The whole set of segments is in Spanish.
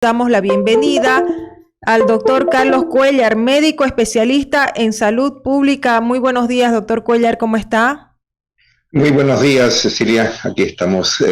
Damos la bienvenida al doctor Carlos Cuéllar, médico especialista en salud pública. Muy buenos días, doctor Cuéllar, ¿cómo está? Muy buenos días, Cecilia. Aquí estamos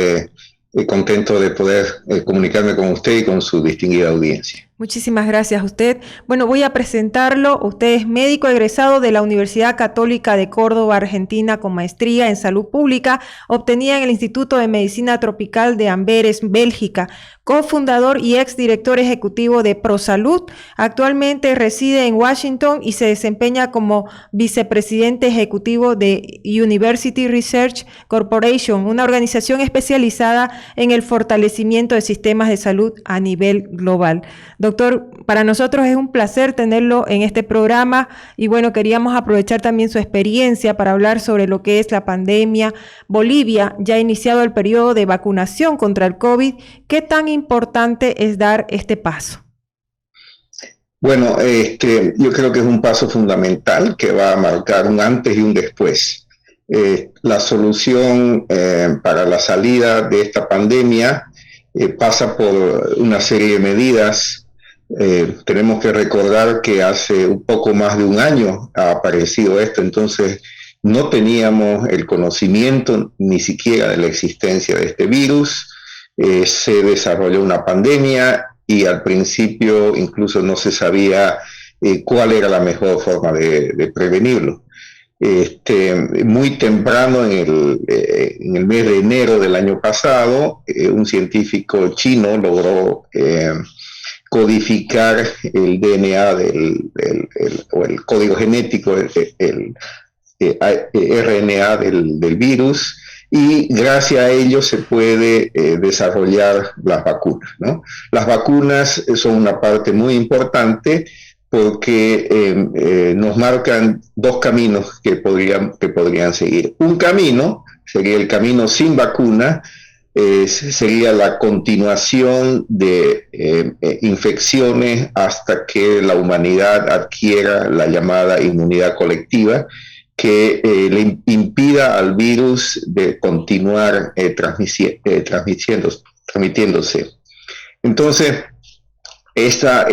contentos de poder comunicarme con usted y con su distinguida audiencia. Muchísimas gracias a usted. Bueno, voy a presentarlo. Usted es médico egresado de la Universidad Católica de Córdoba, Argentina, con maestría en salud pública, obtenida en el Instituto de Medicina Tropical de Amberes, Bélgica, cofundador y exdirector ejecutivo de ProSalud. Actualmente reside en Washington y se desempeña como vicepresidente ejecutivo de University Research Corporation, una organización especializada en el fortalecimiento de sistemas de salud a nivel global. Doctor, para nosotros es un placer tenerlo en este programa y bueno, queríamos aprovechar también su experiencia para hablar sobre lo que es la pandemia. Bolivia ya ha iniciado el periodo de vacunación contra el COVID. ¿Qué tan importante es dar este paso? Bueno, yo creo que es un paso fundamental que va a marcar un antes y un después. La solución para la salida de esta pandemia pasa por una serie de medidas. Tenemos que recordar que hace un poco más de un año ha aparecido esto, entonces no teníamos el conocimiento ni siquiera de la existencia de este virus. Se desarrolló una pandemia y al principio incluso no se sabía cuál era la mejor forma de prevenirlo. Muy temprano en el mes de enero del año pasado, un científico chino logró codificar el DNA o el código genético, el RNA del virus, y gracias a ello se puede desarrollar las vacunas, ¿no? Las vacunas son una parte muy importante porque nos marcan dos caminos que podrían seguir. Un camino sería el camino sin vacuna, sería la continuación de infecciones hasta que la humanidad adquiera la llamada inmunidad colectiva, que le impida al virus de continuar transmitiéndose. Entonces, esta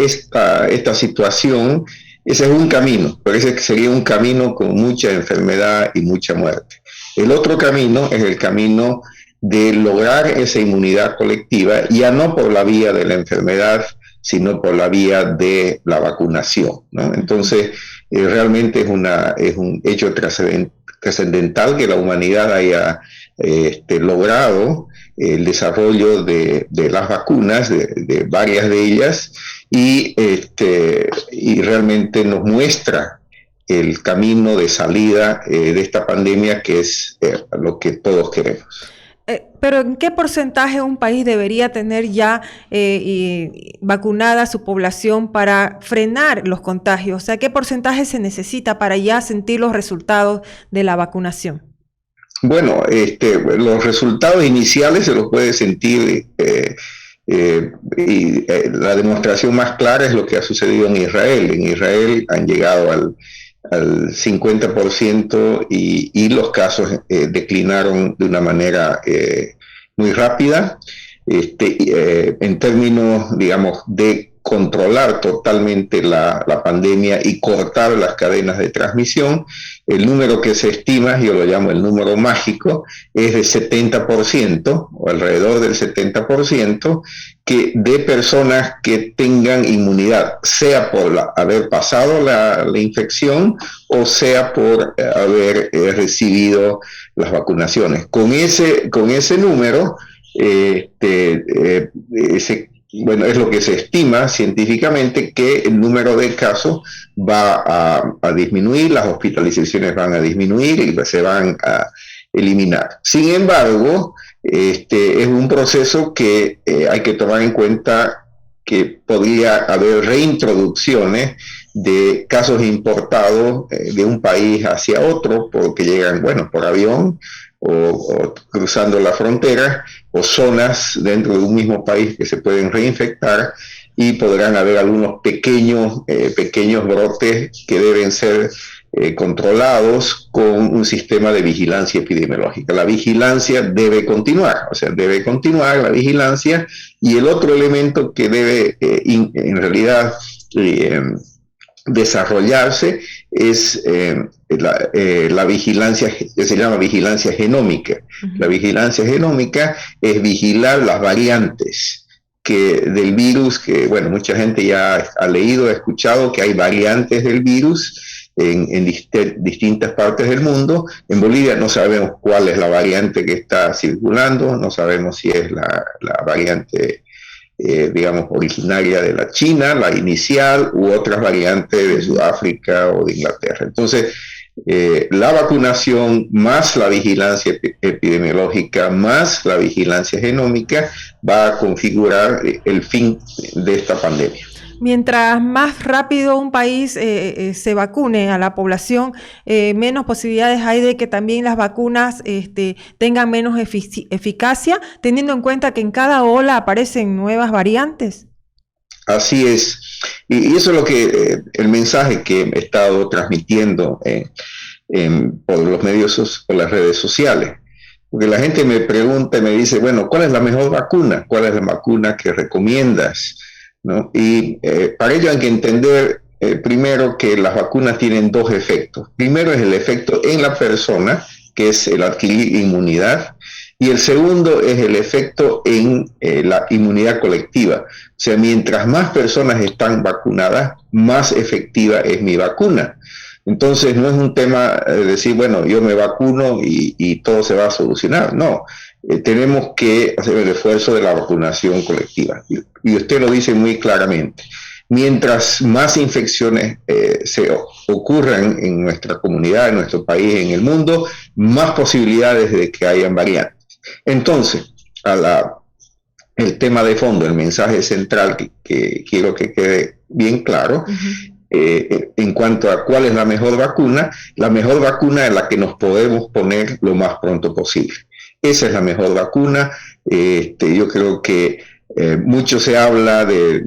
situación, ese es un camino, pero ese sería un camino con mucha enfermedad y mucha muerte. El otro camino es el camino de lograr esa inmunidad colectiva, ya no por la vía de la enfermedad, sino por la vía de la vacunación, ¿no? Entonces, realmente es un hecho trascendental que la humanidad haya logrado el desarrollo de las vacunas, de varias de ellas, y realmente nos muestra el camino de salida de esta pandemia, que es lo que todos queremos. Pero ¿en qué porcentaje un país debería tener ya vacunada a su población para frenar los contagios? O sea, ¿qué porcentaje se necesita para ya sentir los resultados de la vacunación? Bueno, los resultados iniciales se los puede sentir y la demostración más clara es lo que ha sucedido en Israel. En Israel han llegado al 50% y los casos declinaron de una manera muy rápida. En términos, digamos, de controlar totalmente la pandemia y cortar las cadenas de transmisión, el número que se estima, yo lo llamo el número mágico, es de 70% o alrededor del 70% de personas que tengan inmunidad, sea por haber pasado la infección o sea por haber recibido las vacunaciones. Con ese número, bueno, es lo que se estima científicamente, que el número de casos va a disminuir, las hospitalizaciones van a disminuir y se van a eliminar. Sin embargo, es un proceso que hay que tomar en cuenta que podría haber reintroducciones de casos importados de un país hacia otro, porque llegan, bueno, por avión o cruzando la frontera, o zonas dentro de un mismo país que se pueden reinfectar, y podrán haber algunos pequeños brotes que deben ser controlados con un sistema de vigilancia epidemiológica. La vigilancia debe continuar, o sea, debe continuar la vigilancia, y el otro elemento que debe en realidad desarrollarse es la vigilancia, que se llama vigilancia genómica. La vigilancia genómica es vigilar las variantes del virus, que bueno, mucha gente ya ha leído, ha escuchado que hay variantes del virus en distintas partes del mundo. En Bolivia no sabemos cuál es la variante que está circulando, no sabemos si es la variante digamos, originaria de la China, la inicial, u otras variantes de Sudáfrica o de Inglaterra. Entonces, la vacunación más la vigilancia epidemiológica más la vigilancia genómica va a configurar el fin de esta pandemia. Mientras más rápido un país se vacune a la población, menos posibilidades hay de que también las vacunas tengan menos eficacia, teniendo en cuenta que en cada ola aparecen nuevas variantes. Así es. Y eso es lo que el mensaje que he estado transmitiendo por los medios, por las redes sociales. Porque la gente me pregunta y me dice, bueno, ¿cuál es la mejor vacuna? ¿Cuál es la vacuna que recomiendas? ¿No? Y para ello hay que entender primero que las vacunas tienen dos efectos. Primero es el efecto en la persona, que es el adquirir inmunidad, y el segundo es el efecto en la inmunidad colectiva. O sea, mientras más personas están vacunadas, más efectiva es mi vacuna. Entonces no es un tema de decir, bueno, yo me vacuno y todo se va a solucionar. No, tenemos que hacer el esfuerzo de la vacunación colectiva. Y usted lo dice muy claramente. Mientras más infecciones se ocurran en nuestra comunidad, en nuestro país, en el mundo, más posibilidades de que hayan variantes. Entonces, el tema de fondo, el mensaje central que quiero que quede bien claro, en cuanto a cuál es la mejor vacuna es la que nos podemos poner lo más pronto posible. Esa es la mejor vacuna. Yo creo que mucho se habla de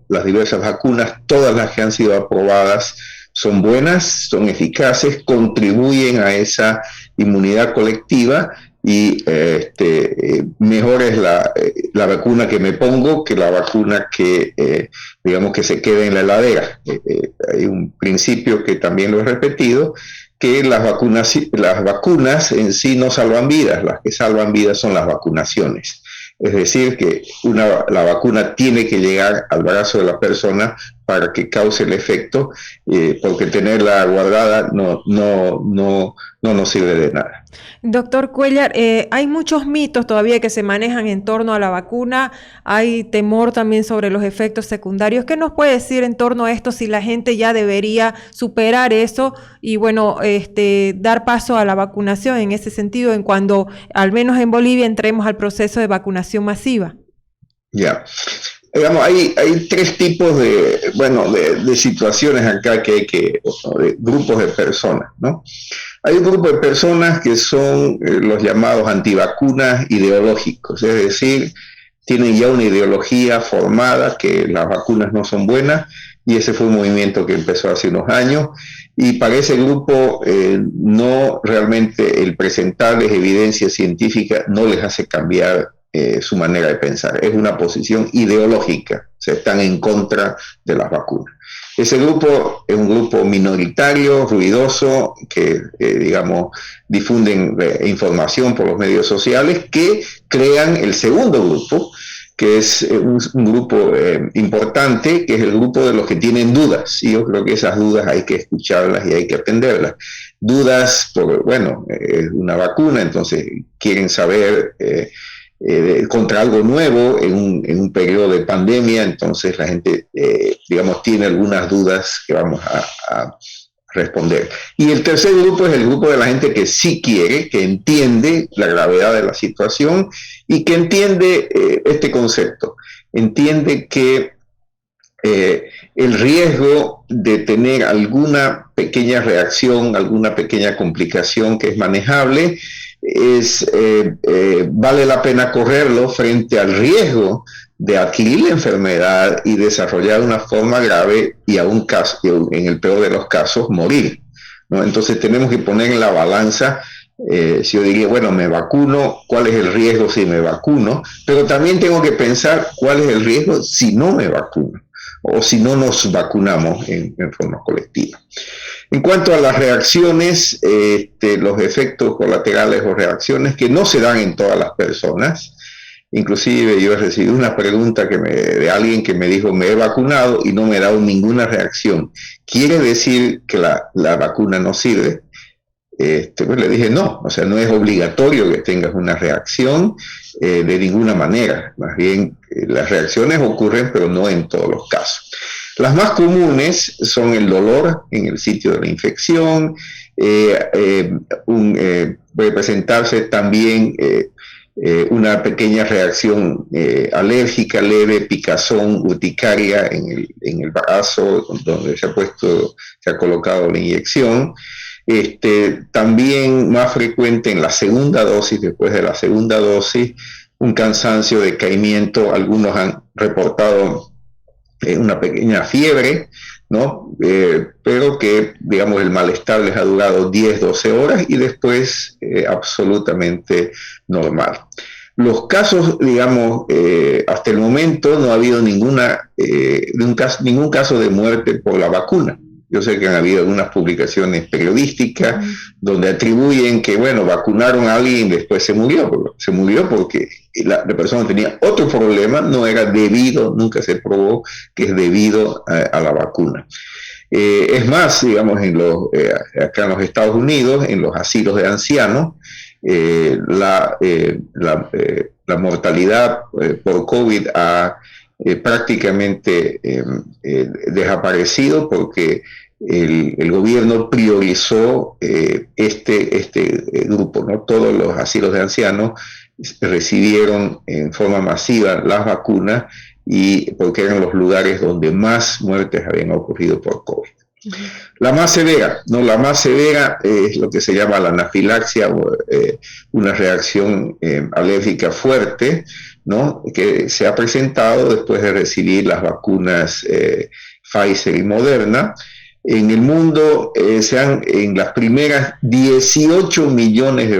las diversas vacunas. Todas las que han sido aprobadas son buenas, son eficaces, contribuyen a esa inmunidad colectiva, y mejor es la vacuna que me pongo que la vacuna que digamos que se queda en la heladera. Hay un principio que también lo he repetido, que las vacunas en sí no salvan vidas, las que salvan vidas son las vacunaciones. Es decir, que la vacuna tiene que llegar al brazo de la persona para que cause el efecto, porque tenerla guardada no nos sirve de nada. Doctor Cuéllar, hay muchos mitos todavía que se manejan en torno a la vacuna, hay temor también sobre los efectos secundarios. ¿Qué nos puede decir en torno a esto, si la gente ya debería superar eso y bueno, dar paso a la vacunación en ese sentido, en cuando al menos en Bolivia entremos al proceso de vacunación masiva? Ya. Digamos, hay tres tipos de situaciones acá de grupos de personas, ¿no? Hay un grupo de personas que son los llamados antivacunas ideológicos, es decir, tienen ya una ideología formada que las vacunas no son buenas, y ese fue un movimiento que empezó hace unos años, y para ese grupo no realmente el presentarles evidencia científica no les hace cambiar su manera de pensar. Es una posición ideológica, o sea, están en contra de las vacunas. Ese grupo es un grupo minoritario, ruidoso, que digamos difunden información por los medios sociales, que crean el segundo grupo, que es un grupo importante, que es el grupo de los que tienen dudas. Y yo creo que esas dudas hay que escucharlas y hay que atenderlas. Dudas por, una vacuna, entonces quieren saber contra algo nuevo en un periodo de pandemia, entonces la gente, tiene algunas dudas que vamos a responder. Y el tercer grupo es el grupo de la gente que sí quiere, que entiende la gravedad de la situación y que entiende este concepto, entiende que el riesgo de tener alguna pequeña reacción, alguna pequeña complicación que es manejable, vale la pena correrlo frente al riesgo de adquirir la enfermedad y desarrollar una forma grave y en el peor de los casos, morir, ¿no? Entonces tenemos que poner en la balanza, si yo diría, bueno, me vacuno, ¿cuál es el riesgo si me vacuno? Pero también tengo que pensar cuál es el riesgo si no me vacuno o si no nos vacunamos en forma colectiva. En cuanto a las reacciones, los efectos colaterales o reacciones que no se dan en todas las personas, inclusive yo he recibido una pregunta de alguien que me dijo, me he vacunado y no me he dado ninguna reacción. ¿Quiere decir que la vacuna no sirve? Pues le dije no, o sea, no es obligatorio que tengas una reacción de ninguna manera. Más bien, las reacciones ocurren, pero no en todos los casos. Las más comunes son el dolor en el sitio de la infección, puede presentarse también una pequeña reacción alérgica leve, picazón, urticaria en el brazo donde se ha colocado la inyección. También más frecuente en la segunda dosis, después de la segunda dosis, un cansancio, decaimiento, algunos han reportado una pequeña fiebre, ¿no? Pero que, digamos, el malestar les ha durado 10, 12 horas y después absolutamente normal. Los casos, digamos, hasta el momento no ha habido ningún caso de muerte por la vacuna. Yo sé que han habido algunas publicaciones periodísticas donde atribuyen que, bueno, vacunaron a alguien y después se murió. Se murió porque la persona tenía otro problema, no era debido, nunca se probó que es debido a la vacuna. Es más, digamos, acá en los Estados Unidos, en los asilos de ancianos, la mortalidad por COVID ha prácticamente desaparecido porque el gobierno priorizó este grupo, ¿no? Todos los asilos de ancianos recibieron en forma masiva las vacunas y porque eran los lugares donde más muertes habían ocurrido por COVID. La más severa es lo que se llama la anafilaxia, una reacción alérgica fuerte, ¿no? Que se ha presentado después de recibir las vacunas Pfizer y Moderna. En el mundo en las primeras 18 millones de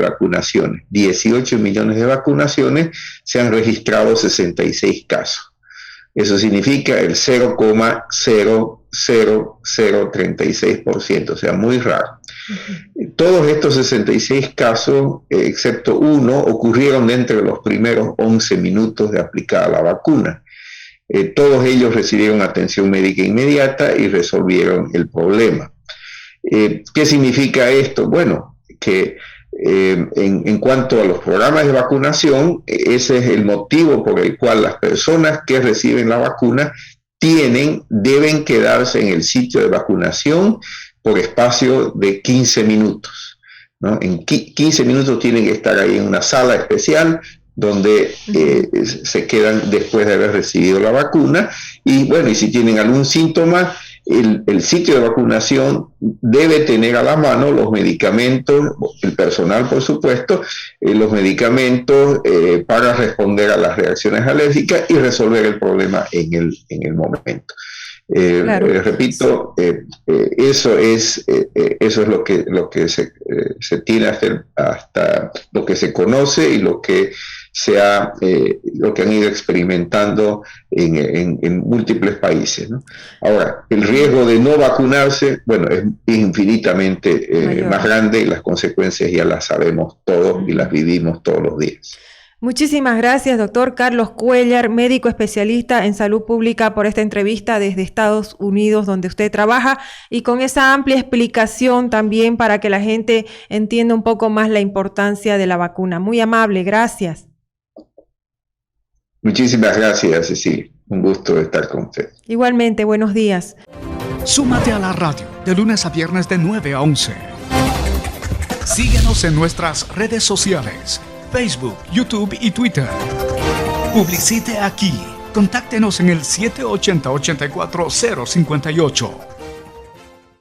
vacunaciones, se han registrado 66 casos. Eso significa el 0,00036%, o sea, muy raro. Todos estos 66 casos, excepto uno, ocurrieron dentro de los primeros 11 minutos de aplicada la vacuna. Todos ellos recibieron atención médica inmediata y resolvieron el problema. ¿Qué significa esto? Bueno, que en cuanto a los programas de vacunación, ese es el motivo por el cual las personas que reciben la vacuna deben quedarse en el sitio de vacunación por espacio de 15 minutos, ¿no? En 15 minutos tienen que estar ahí en una sala especial donde se quedan después de haber recibido la vacuna. Y bueno, y si tienen algún síntoma, el sitio de vacunación debe tener a la mano los medicamentos, el personal por supuesto, los medicamentos para responder a las reacciones alérgicas y resolver el problema en el momento. Claro. Repito, eso es lo que se tiene hasta lo que se conoce y lo que lo que han ido experimentando en múltiples países, ¿no? Ahora, el riesgo de no vacunarse, bueno, es infinitamente más grande y las consecuencias ya las sabemos todos y las vivimos todos los días. Muchísimas gracias, doctor Carlos Cuéllar, médico especialista en salud pública, por esta entrevista desde Estados Unidos, donde usted trabaja, y con esa amplia explicación también para que la gente entienda un poco más la importancia de la vacuna. Muy amable, gracias. Muchísimas gracias, Cecilia. Un gusto estar con usted. Igualmente, buenos días. Súmate a la radio de lunes a viernes de 9 a 11. Síguenos en nuestras redes sociales, Facebook, YouTube y Twitter. Publicite aquí. Contáctenos en el 780-84058.